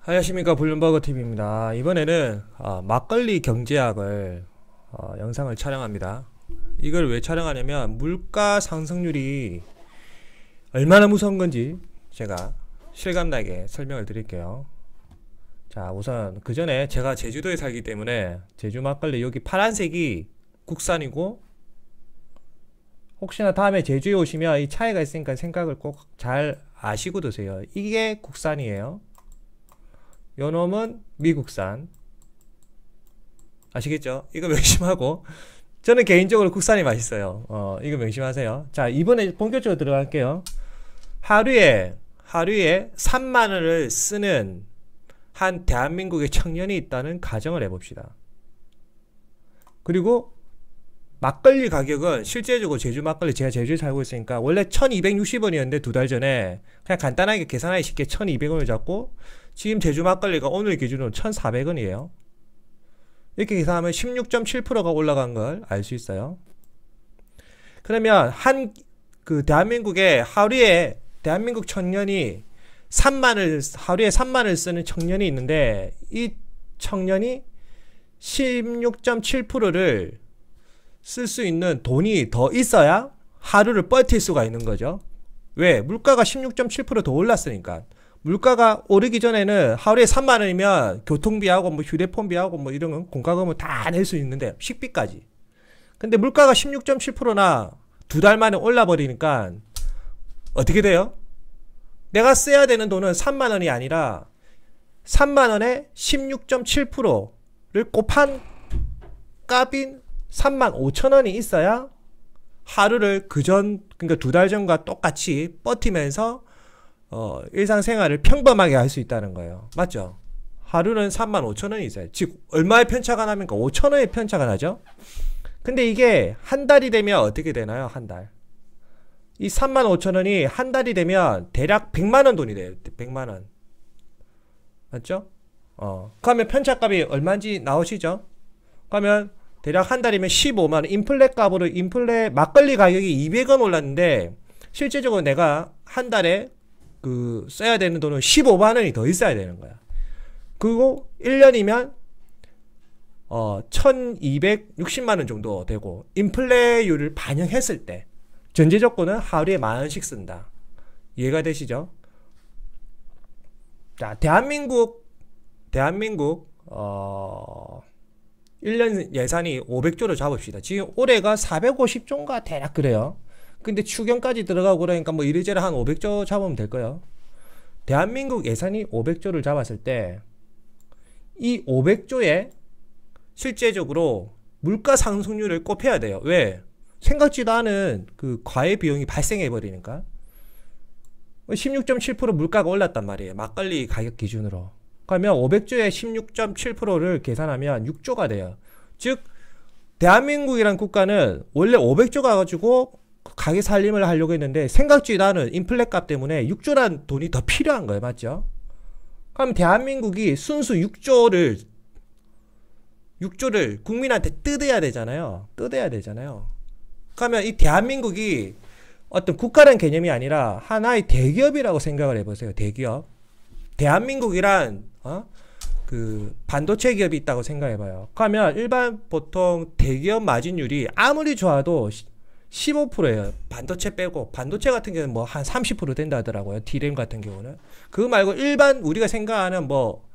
안녕하십니까, 블룸버그 TV입니다. 이번에는 막걸리 경제학을 영상을 촬영합니다. 이걸 왜 촬영하냐면 물가 상승률이 얼마나 무서운 건지 제가 실감나게 설명을 드릴게요. 자, 우선 그 전에 제가 제주도에 살기 때문에 제주 막걸리 여기 파란색이 국산이고, 혹시나 다음에 제주에 오시면 이 차이가 있으니까 생각을 꼭 잘 아시고 드세요. 이게 국산이에요. 요 놈은 미국산. 아시겠죠? 이거 명심하고, 저는 개인적으로 국산이 맛있어요. 이거 명심하세요. 자, 이번에 본격적으로 들어갈게요. 하루에 3만원을 쓰는 한 대한민국의 청년이 있다는 가정을 해봅시다. 그리고 막걸리 가격은 실제적으로 제주 막걸리, 제가 제주에 살고 있으니까 원래 1260원이었는데 두 달 전에 그냥 간단하게 계산하기 쉽게 1200원을 잡고, 지금 제주 막걸리가 오늘 기준으로 1400원이에요 이렇게 계산하면 16.7%가 올라간 걸 알 수 있어요. 그러면 대한민국에 하루에 대한민국 청년이 하루에 3만을 쓰는 청년이 있는데, 이 청년이 16.7%를 쓸 수 있는 돈이 더 있어야 하루를 버틸 수가 있는 거죠. 왜? 물가가 16.7% 더 올랐으니까. 물가가 오르기 전에는 하루에 3만원이면 교통비하고 뭐 휴대폰비하고 뭐 이런 건 공과금은 다 낼 수 있는데, 식비까지. 근데 물가가 16.7%나 두 달 만에 올라버리니까 어떻게 돼요? 내가 써야 되는 돈은 3만원이 아니라 3만원에 16.7%를 곱한 값인 35,000원이 있어야 하루를 그러니까 두 달 전과 똑같이 버티면서 일상생활을 평범하게 할 수 있다는 거예요. 맞죠? 하루는 35,000원이 있어요. 즉 얼마의 편차가 나니까 5,000원의 편차가 나죠. 근데 이게 한 달이 되면 어떻게 되나요? 한 달. 이 35,000원이 한 달이 되면 대략 100만원 돈이 돼요. 100만원. 맞죠? 그러면 편차값이 얼마인지 나오시죠? 그러면 대략 한 달이면 15만원, 인플레 값으로, 인플레 막걸리 가격이 200원 올랐는데 실제적으로 내가 한 달에 써야 되는 돈은 15만원이 더 있어야 되는 거야. 그리고 1년이면 1260만원 정도 되고, 인플레율을 반영했을 때 전제 조건은 하루에 만원씩 쓴다. 이해가 되시죠? 자, 대한민국 1년 예산이 500조를 잡읍시다. 지금 올해가 450조인가 대략 그래요. 근데 추경까지 들어가고 그러니까 뭐 이리저리 한 500조 잡으면 될 거예요. 대한민국 예산이 500조를 잡았을 때 이 500조에 실제적으로 물가 상승률을 곱해야 돼요. 왜? 생각지도 않은 과외 비용이 발생해 버리니까. 16.7% 물가가 올랐단 말이에요. 막걸리 가격 기준으로. 그러면 500조에 16.7%를 계산하면 6조가 돼요. 즉 대한민국이란 국가는 원래 500조 가가지고 가게 살림을 하려고 했는데, 생각지도 않은 인플레 값 때문에 6조란 돈이 더 필요한 거예요. 맞죠? 그럼 대한민국이 순수 6조를 국민한테 뜯어야 되잖아요. 그러면 이 대한민국이 어떤 국가라는 개념이 아니라 하나의 대기업이라고 생각을 해보세요. 대기업. 대한민국이란 반도체 기업이 있다고 생각해봐요. 그러면 일반 보통 대기업 마진율이 아무리 좋아도 15%예요. 반도체 빼고. 반도체 같은 경우는 뭐 한 30% 된다 하더라고요. D램 같은 경우는. 그거 말고 일반 우리가 생각하는 뭐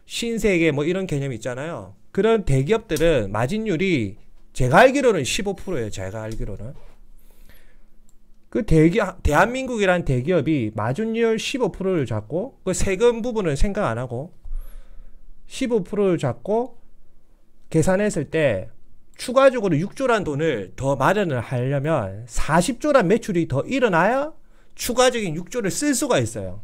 신세계 뭐 이런 개념이 있잖아요. 그런 대기업들은 마진율이 제가 알기로는 15%예요. 제가 알기로는. 대한민국이란 대기업이 마진율 15%를 잡고, 그 세금 부분은 생각 안 하고 15%를 잡고 계산했을 때 추가적으로 6조란 돈을 더 마련을 하려면 40조란 매출이 더 일어나야 추가적인 6조를 쓸 수가 있어요.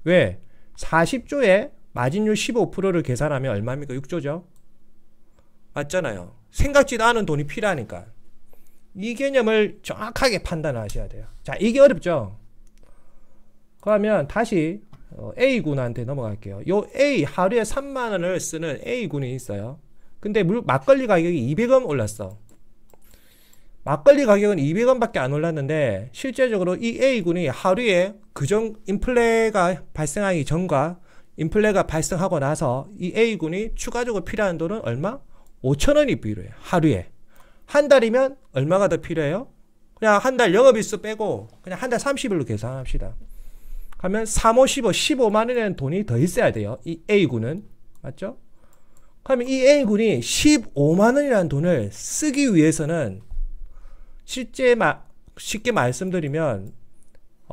왜? 40조에 마진율 15%를 계산하면 얼마입니까? 6조죠? 맞잖아요. 생각지도 않은 돈이 필요하니까. 이 개념을 정확하게 판단하셔야 돼요. 자, 이게 어렵죠? 그러면 다시 A군한테 넘어갈게요. 요 A, 하루에 3만원을 쓰는 A군이 있어요. 근데 막걸리 가격이 200원 올랐어. 막걸리 가격은 200원밖에 안 올랐는데 실제적으로 이 A군이 하루에 그전 인플레가 발생하기 전과 인플레가 발생하고 나서 이 A군이 추가적으로 필요한 돈은 얼마? 5,000원이 필요해요. 하루에. 한 달이면 얼마가 더 필요해요? 그냥 한 달 영업일수 빼고 그냥 한 달 30일로 계산합시다. 하면 3, 5, 15, 15만 원이라는 돈이 더 있어야 돼요. 이 A군은. 맞죠? 그러면 이 A군이 15만 원이라는 돈을 쓰기 위해서는 쉽게 말씀드리면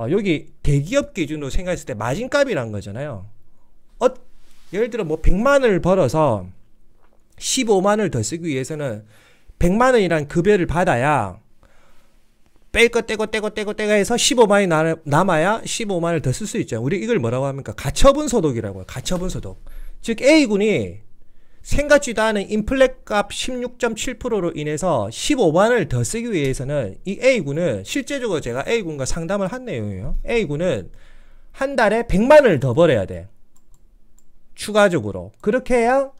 여기 대기업 기준으로 생각했을 때 마진값이란 거잖아요. 예를 들어 뭐 100만 원을 벌어서 15만 원을 더 쓰기 위해서는 100만 원이란 급여를 받아야 뺄 거 떼고 해서 15만 원이 남아야 15만 원을 더 쓸 수 있죠. 우리 이걸 뭐라고 합니까? 가처분 소득이라고 해요. 가처분 소득. 즉 A군이 생각지도 않은 인플레값 16.7%로 인해서 15만 원을 더 쓰기 위해서는 이 A군은 실제적으로 제가 A군과 상담을 한 내용이에요. A군은 한 달에 100만 원을 더 벌어야 돼. 추가적으로. 그렇게 해야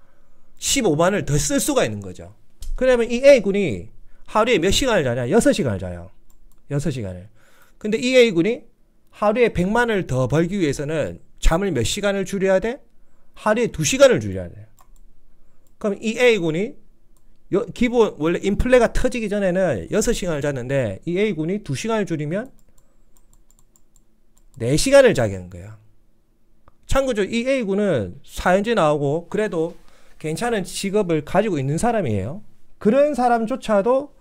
15만 원을 더 쓸 수가 있는 거죠. 그러면 이 A군이 하루에 몇 시간을 자냐? 6시간을 자요. 6시간을. 근데 이 A군이 하루에 100만 원을 더 벌기 위해서는 잠을 몇 시간을 줄여야 돼? 하루에 2시간을 줄여야 돼. 그럼 이 A군이 기본 원래 인플레가 터지기 전에는 6시간을 잤는데 이 A군이 2시간을 줄이면 4시간을 자게 하는 거야. 참고적으로 이 A군은 사연제 나오고 그래도 괜찮은 직업을 가지고 있는 사람이에요. 그런 사람조차도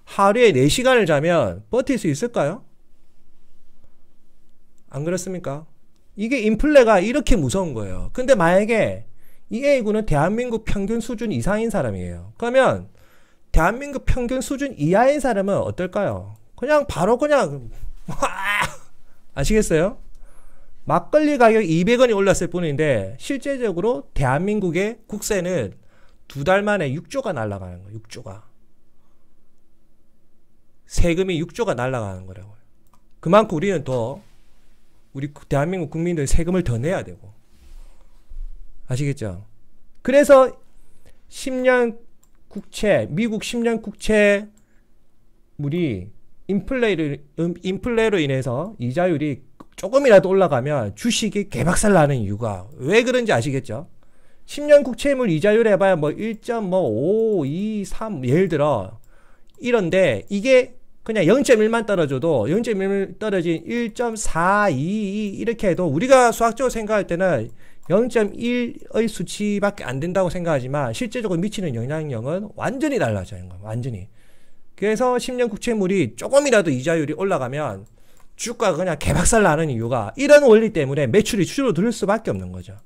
하루에 4시간을 자면 버틸 수 있을까요? 안 그렇습니까? 이게 인플레가 이렇게 무서운 거예요. 근데 만약에 이 A군은 대한민국 평균 수준 이상인 사람이에요. 그러면 대한민국 평균 수준 이하인 사람은 어떨까요? 그냥 바로 그냥 아시겠어요? 막걸리 가격 200원이 올랐을 뿐인데 실제적으로 대한민국의 국세는 2달 만에 6조가 날아가는 거예요. 6조가. 세금이 6조가 날아가는 거라고요. 그만큼 우리는 더 우리 대한민국 국민들 세금을 더 내야 되고. 아시겠죠? 그래서 10년 국채, 미국 10년 국채물이 인플레로 인해서 이자율이 조금이라도 올라가면 주식이 개박살 나는 이유가 왜 그런지 아시겠죠? 10년 국채물 이자율 해봐야 뭐 1.5, 2, 3 예를 들어 이런데 이게 그냥 0.1만 떨어져도 0.1 떨어진 1.4, 2 이렇게 해도 우리가 수학적으로 생각할 때는 0.1의 수치밖에 안 된다고 생각하지만 실제적으로 미치는 영향력은 완전히 달라져요. 완전히. 그래서 10년 국채물이 조금이라도 이자율이 올라가면 주가가 그냥 개박살 나는 이유가 이런 원리 때문에 매출이 줄어들 수밖에 없는 거죠.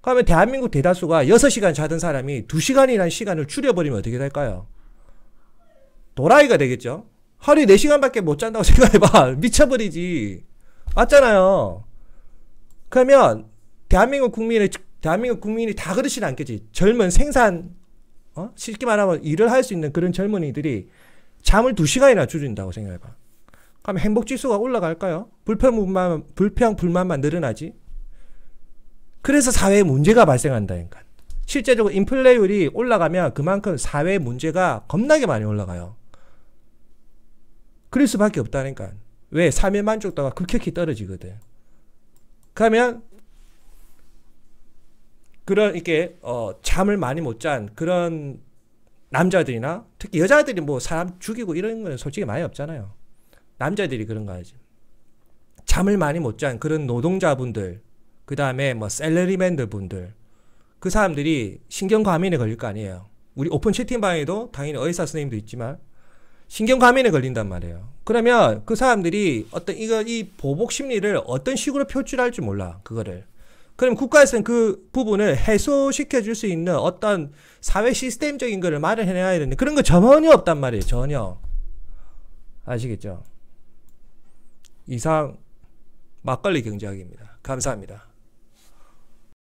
그러면 대한민국 대다수가 6시간 자던 사람이 2시간이라는 시간을 줄여버리면 어떻게 될까요? 도라이가 되겠죠. 하루에 4시간밖에 못 잔다고 생각해봐. 미쳐버리지. 맞잖아요. 그러면 대한민국 국민이 다 그렇지는 않겠지. 젊은 쉽게 말하면 일을 할 수 있는 그런 젊은이들이 잠을 2시간이나 줄인다고 생각해봐. 그럼 행복지수가 올라갈까요? 불평불만만 늘어나지. 그래서 사회에 문제가 발생한다니까. 실제적으로 인플레율이 올라가면 그만큼 사회 문제가 겁나게 많이 올라가요. 그럴 수밖에 없다니까. 왜? 삶의 만족도가 급격히 떨어지거든. 그러면 그런 이렇게 잠을 많이 못 잔 그런 남자들이나 특히 여자들이 뭐 사람 죽이고 이런 건 솔직히 많이 없잖아요. 남자들이 그런 거 하지. 잠을 많이 못 잔 그런 노동자분들, 그 다음에 뭐 셀러리맨들 분들, 그 사람들이 신경과민에 걸릴 거 아니에요. 우리 오픈 채팅방에도 당연히 의사 선생님도 있지만 신경과민에 걸린단 말이에요. 그러면 그 사람들이 이 보복 심리를 어떤 식으로 표출할지 몰라. 그거를. 그럼 국가에서는 그 부분을 해소시켜 줄 수 있는 어떤 사회 시스템적인 거를 마련해야 되는데 그런 거 전혀 없단 말이에요. 전혀. 아시겠죠? 이상 막걸리 경제학입니다. 감사합니다.